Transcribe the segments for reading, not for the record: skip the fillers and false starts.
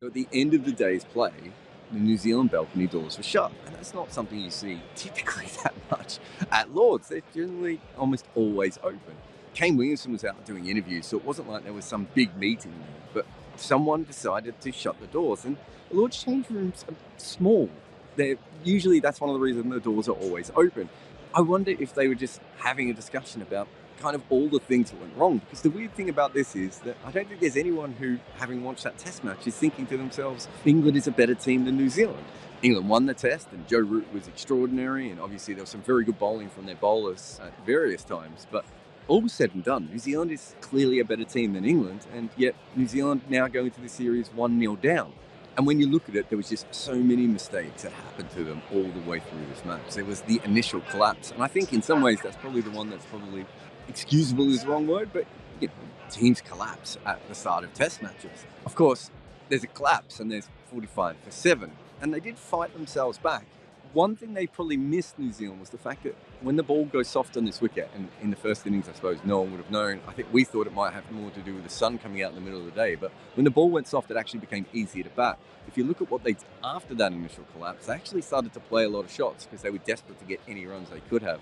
At the end of the day's play, the New Zealand balcony doors were shut, and that's not something you see typically that much at Lord's. They're generally almost always open. Kane Williamson was out doing interviews, so it wasn't like there was some big meeting there, but someone decided to shut the doors, and the Lord's change rooms are small. Usually that's one of the reasons the doors are always open. I wonder if they were just having a discussion about kind of all the things that went wrong, because the weird thing about this is that I don't think there's anyone who, having watched that test match, is thinking to themselves, England is a better team than New Zealand. England won the test, and Jarrod was extraordinary, and obviously there was some very good bowling from their bowlers at various times, but all was said and done, New Zealand is clearly a better team than England, and yet New Zealand now go into the series 1-0 down. And when you look at it, there was just so many mistakes that happened to them all the way through this match. There was the initial collapse, and I think in some ways that's probably the one that's probably excusable is the wrong word, but teams collapse at the start of test matches. Of course, there's a collapse and there's 45 for 7, and they did fight themselves back. One thing they probably missed, New Zealand, was the fact that when the ball goes soft on this wicket, and in the first innings, I suppose no one would have known. I think we thought it might have more to do with the sun coming out in the middle of the day, but when the ball went soft, it actually became easier to bat. If you look at what they did after that initial collapse, they actually started to play a lot of shots because they were desperate to get any runs they could have.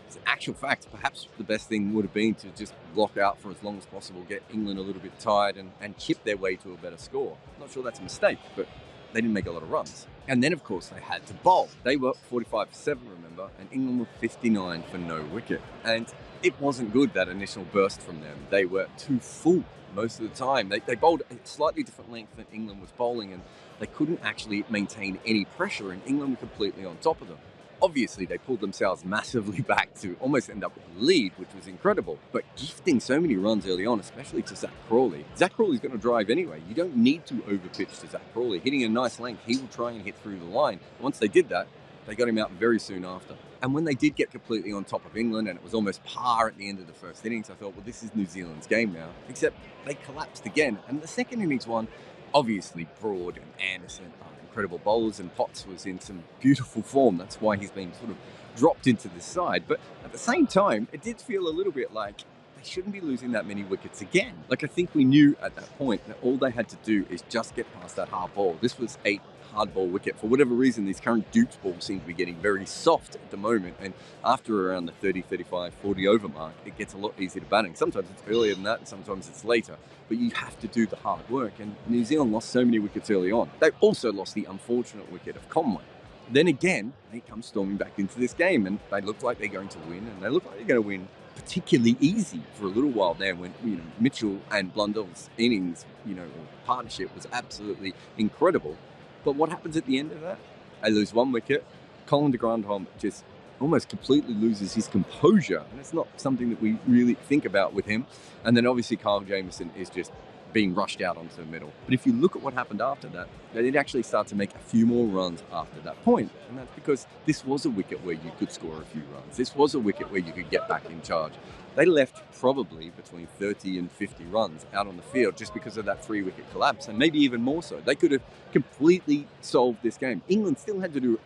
In actual fact, perhaps the best thing would have been to just block out for as long as possible, get England a little bit tired and chip their way to a better score. I'm not sure that's a mistake, but they didn't make a lot of runs. And then, of course, they had to bowl. They were 45 for 7, remember, and England were 59 for no wicket. And it wasn't good, that initial burst from them. They were too full most of the time. They bowled a slightly different length than England was bowling, and they couldn't actually maintain any pressure, and England were completely on top of them. Obviously, they pulled themselves massively back to almost end up with a lead, which was incredible. But gifting so many runs early on, especially to Zach Crawley. Zach Crawley's going to drive anyway. You don't need to overpitch to Zach Crawley. Hitting a nice length, he will try and hit through the line. Once they did that, they got him out very soon after. And when they did get completely on top of England, and it was almost par at the end of the first innings, I thought, well, this is New Zealand's game now. Except they collapsed again. And the second innings one, obviously Broad and Anderson are incredible bowlers, and Potts was in some beautiful form. That's why he's been sort of dropped into this side. But at the same time, it did feel a little bit like they shouldn't be losing that many wickets again. Like, I think we knew at that point that all they had to do is just get past that hard ball. This was a hard ball wicket. For whatever reason, these current Dukes balls seem to be getting very soft at the moment, and after around the 30, 35, 40 over mark, it gets a lot easier to batting. Sometimes it's earlier than that, and sometimes it's later, but you have to do the hard work, and New Zealand lost so many wickets early on. They also lost the unfortunate wicket of Conway. Then again, they come storming back into this game, and they look like they're going to win, and they look like they're going to win particularly easy for a little while there when Mitchell and Blundell's innings, partnership was absolutely incredible. But what happens at the end of that? They lose one wicket. Colin de Grandhomme just almost completely loses his composure, and it's not something that we really think about with him. And then obviously Kyle Jamieson is just being rushed out onto the middle. But if you look at what happened after that, they did actually start to make a few more runs after that point. And that's because this was a wicket where you could score a few runs. This was a wicket where you could get back in charge. They left probably between 30 and 50 runs out on the field just because of that 3-wicket collapse, and maybe even more so. They could have completely solved this game. England still had to do,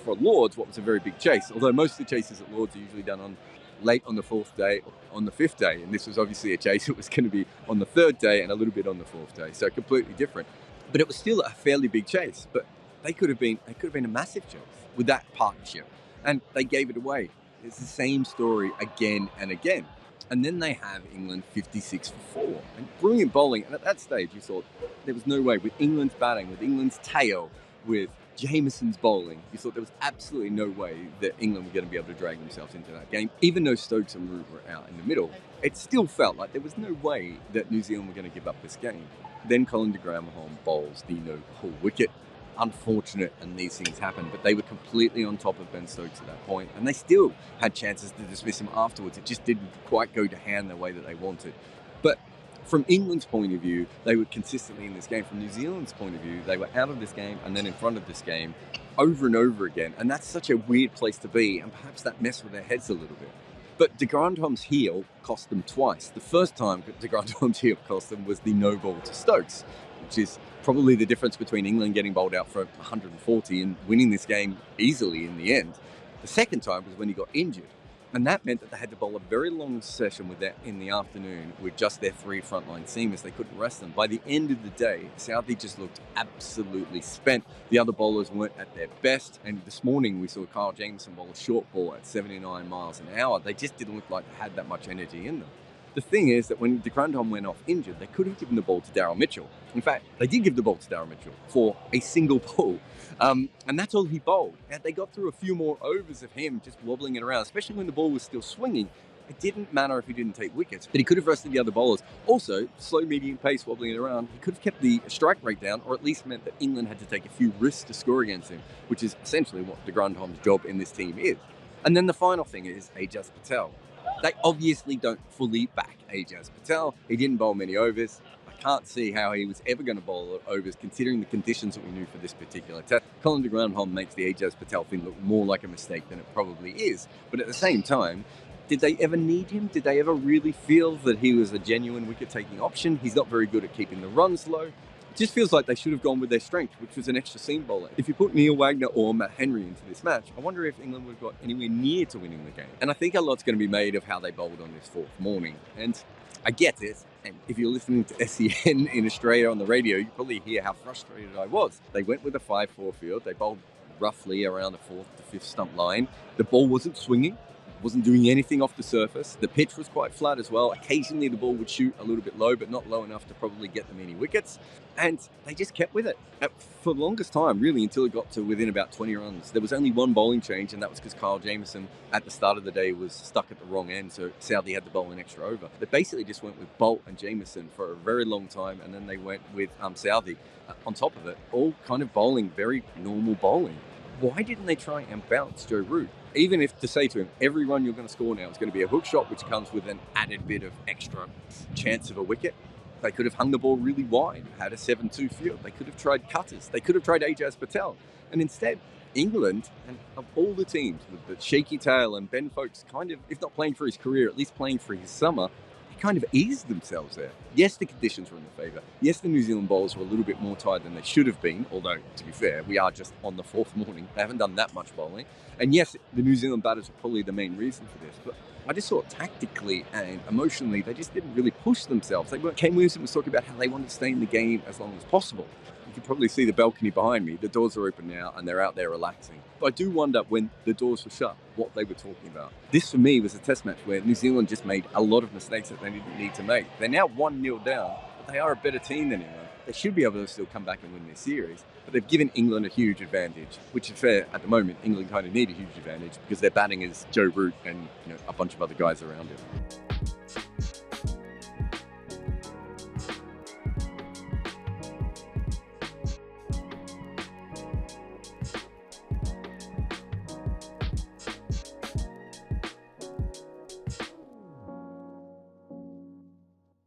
for Lords, what was a very big chase, although most of the chases at Lords are usually done on late on the 4th day, on the 5th day, and this was obviously a chase that was going to be on the 3rd day and a little bit on the 4th day, so completely different. But it was still a fairly big chase, but they could have been a massive chase with that partnership, and they gave it away. It's the same story again and again. And then they have England 56 for 4. And brilliant bowling. And at that stage, you thought there was no way, with England's batting, with England's tail, with Jamieson's bowling, you thought there was absolutely no way that England were going to be able to drag themselves into that game. Even though Stokes and Root were out in the middle, it still felt like there was no way that New Zealand were going to give up this game. Then Colin de Grandhomme bowls the no-ball wicket. Unfortunate, and these things happen, but they were completely on top of Ben Stokes at that point, and they still had chances to dismiss him afterwards. It just didn't quite go to hand the way that they wanted. But from England's point of view, they were consistently in this game. From New Zealand's point of view, they were out of this game and then in front of this game over and over again, and that's such a weird place to be, and perhaps that messed with their heads a little bit. But de Grandhomme's heel cost them twice. The first time de Grandhomme's heel cost them was the no ball to Stokes, which is probably the difference between England getting bowled out for 140 and winning this game easily in the end. The second time was when he got injured. And that meant that they had to bowl a very long session with that in the afternoon with just their 3 frontline seamers. They couldn't rest them. By the end of the day, Southie just looked absolutely spent. The other bowlers weren't at their best. And this morning we saw Kyle Jamieson bowl a short ball at 79 miles an hour. They just didn't look like they had that much energy in them. The thing is that when de Grandhomme went off injured, they could have given the ball to Daryl Mitchell. In fact, they did give the ball to Daryl Mitchell for a single ball. And that's all he bowled. And they got through a few more overs of him just wobbling it around, especially when the ball was still swinging. It didn't matter if he didn't take wickets, but he could have rested the other bowlers. Also, slow, medium pace wobbling it around, he could have kept the strike rate down, or at least meant that England had to take a few risks to score against him, which is essentially what de Grandhomme's job in this team is. And then the final thing is Ajaz Patel. They obviously don't fully back Ajaz Patel. He didn't bowl many overs. I can't see how he was ever going to bowl overs considering the conditions that we knew for this particular test. Colin de Grandhomme makes the Ajaz Patel thing look more like a mistake than it probably is. But at the same time, did they ever need him? Did they ever really feel that he was a genuine wicket-taking option? He's not very good at keeping the runs low. It just feels like they should have gone with their strength, which was an extra seam bowler. If you put Neil Wagner or Matt Henry into this match, I wonder if England would have got anywhere near to winning the game. And I think a lot's going to be made of how they bowled on this fourth morning. And I get it. And if you're listening to SEN in Australia on the radio, you probably hear how frustrated I was. They went with a 5-4 field. They bowled roughly around the 4th to 5th stump line. The ball wasn't swinging. Wasn't doing anything off the surface. The pitch was quite flat as well. Occasionally the ball would shoot a little bit low, but not low enough to probably get them any wickets. And they just kept with it for the longest time, really, until it got to within about 20 runs. There was only one bowling change, and that was because Kyle Jamieson at the start of the day was stuck at the wrong end, so Southie had to bowl an extra over. They basically just went with Bolt and Jamieson for a very long time, and then they went with Southie on top of it, all kind of bowling very normal bowling. Why didn't they try and bounce Joe Root? Even if to say to him, every run you're going to score now is going to be a hook shot, which comes with an added bit of extra chance of a wicket. They could have hung the ball really wide, had a 7-2 field. They could have tried cutters. They could have tried Ajaz Patel. And instead, England, and of all the teams, with the shaky tail and Ben Foakes kind of, if not playing for his career, at least playing for his summer, kind of eased themselves there. Yes, the conditions were in their favour. Yes, the New Zealand bowlers were a little bit more tired than they should have been, although, to be fair, we are just on the 4th morning. They haven't done that much bowling. And yes, the New Zealand batters were probably the main reason for this, but I just thought tactically and emotionally, they just didn't really push themselves. Kane Williamson was talking about how they wanted to stay in the game as long as possible. You can probably see the balcony behind me. The doors are open now and they're out there relaxing. But I do wonder when the doors were shut, what they were talking about. This for me was a test match where New Zealand just made a lot of mistakes that they didn't need to make. They're now 1-0 down, but they are a better team than England. They should be able to still come back and win this series, but they've given England a huge advantage, which is fair at the moment. England kind of need a huge advantage because their batting is Joe Root and a bunch of other guys around him.